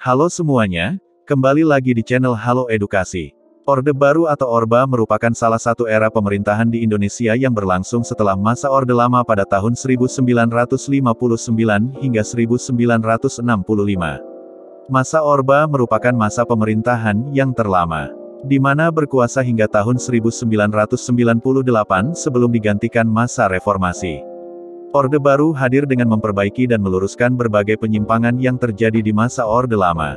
Halo semuanya, kembali lagi di channel Halo Edukasi. Orde Baru atau Orba merupakan salah satu era pemerintahan di Indonesia yang berlangsung setelah masa Orde Lama pada tahun 1959 hingga 1965. Masa Orba merupakan masa pemerintahan yang terlama, di mana berkuasa hingga tahun 1998 sebelum digantikan masa reformasi. Orde Baru hadir dengan memperbaiki dan meluruskan berbagai penyimpangan yang terjadi di masa Orde Lama.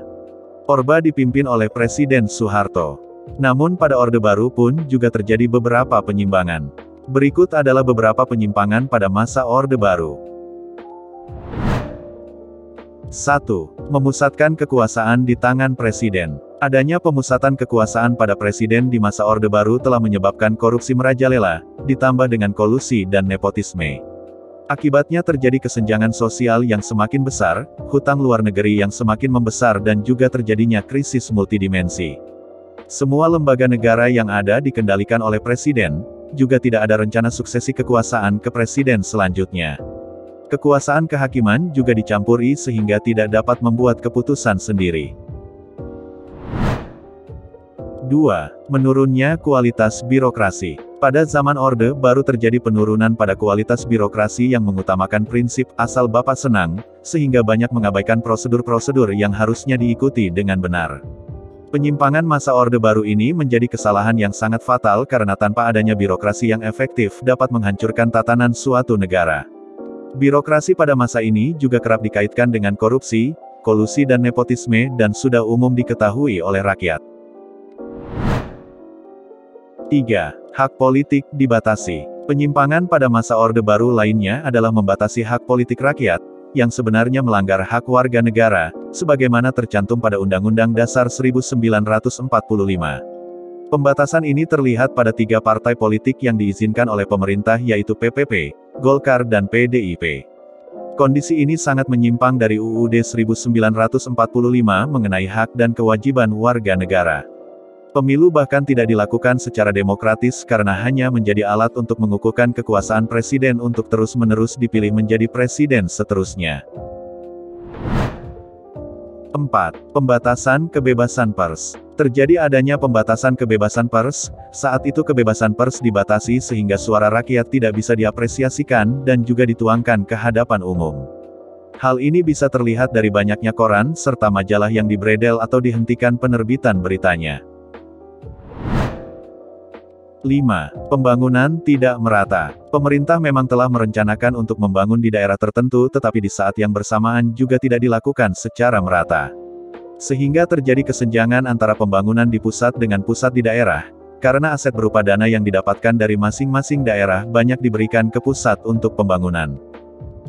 Orba dipimpin oleh Presiden Soeharto. Namun pada Orde Baru pun juga terjadi beberapa penyimpangan. Berikut adalah beberapa penyimpangan pada masa Orde Baru. 1. Memusatkan kekuasaan di tangan Presiden. Adanya pemusatan kekuasaan pada Presiden di masa Orde Baru telah menyebabkan korupsi merajalela, ditambah dengan kolusi dan nepotisme. Akibatnya terjadi kesenjangan sosial yang semakin besar, hutang luar negeri yang semakin membesar dan juga terjadinya krisis multidimensi. Semua lembaga negara yang ada dikendalikan oleh Presiden, juga tidak ada rencana suksesi kekuasaan ke Presiden selanjutnya. Kekuasaan kehakiman juga dicampuri sehingga tidak dapat membuat keputusan sendiri. 2. Menurunnya kualitas birokrasi. Pada zaman Orde Baru terjadi penurunan pada kualitas birokrasi yang mengutamakan prinsip asal Bapak senang, sehingga banyak mengabaikan prosedur-prosedur yang harusnya diikuti dengan benar. Penyimpangan masa Orde Baru ini menjadi kesalahan yang sangat fatal karena tanpa adanya birokrasi yang efektif dapat menghancurkan tatanan suatu negara. Birokrasi pada masa ini juga kerap dikaitkan dengan korupsi, kolusi dan nepotisme dan sudah umum diketahui oleh rakyat. 3. Hak politik dibatasi. Penyimpangan pada masa Orde Baru lainnya adalah membatasi hak politik rakyat, yang sebenarnya melanggar hak warga negara, sebagaimana tercantum pada Undang-Undang Dasar 1945. Pembatasan ini terlihat pada 3 partai politik yang diizinkan oleh pemerintah yaitu PPP, Golkar dan PDIP. Kondisi ini sangat menyimpang dari UUD 1945 mengenai hak dan kewajiban warga negara. Pemilu bahkan tidak dilakukan secara demokratis karena hanya menjadi alat untuk mengukuhkan kekuasaan presiden untuk terus-menerus dipilih menjadi presiden seterusnya. 4. Pembatasan kebebasan pers. Terjadi adanya pembatasan kebebasan pers, saat itu kebebasan pers dibatasi sehingga suara rakyat tidak bisa diapresiasikan dan juga dituangkan ke hadapan umum. Hal ini bisa terlihat dari banyaknya koran serta majalah yang dibredel atau dihentikan penerbitan beritanya. 5. Pembangunan tidak merata. Pemerintah memang telah merencanakan untuk membangun di daerah tertentu tetapi di saat yang bersamaan juga tidak dilakukan secara merata. Sehingga terjadi kesenjangan antara pembangunan di pusat dengan pusat di daerah, karena aset berupa dana yang didapatkan dari masing-masing daerah banyak diberikan ke pusat untuk pembangunan.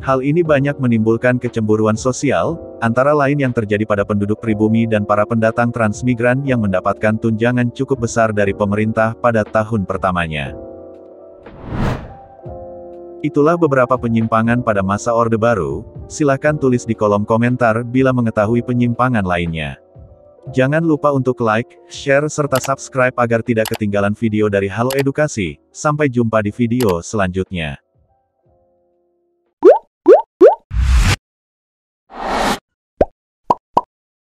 Hal ini banyak menimbulkan kecemburuan sosial, antara lain yang terjadi pada penduduk pribumi dan para pendatang transmigran yang mendapatkan tunjangan cukup besar dari pemerintah pada tahun pertamanya. Itulah beberapa penyimpangan pada masa Orde Baru, silahkan tulis di kolom komentar bila mengetahui penyimpangan lainnya. Jangan lupa untuk like, share serta subscribe agar tidak ketinggalan video dari Halo Edukasi. Sampai jumpa di video selanjutnya.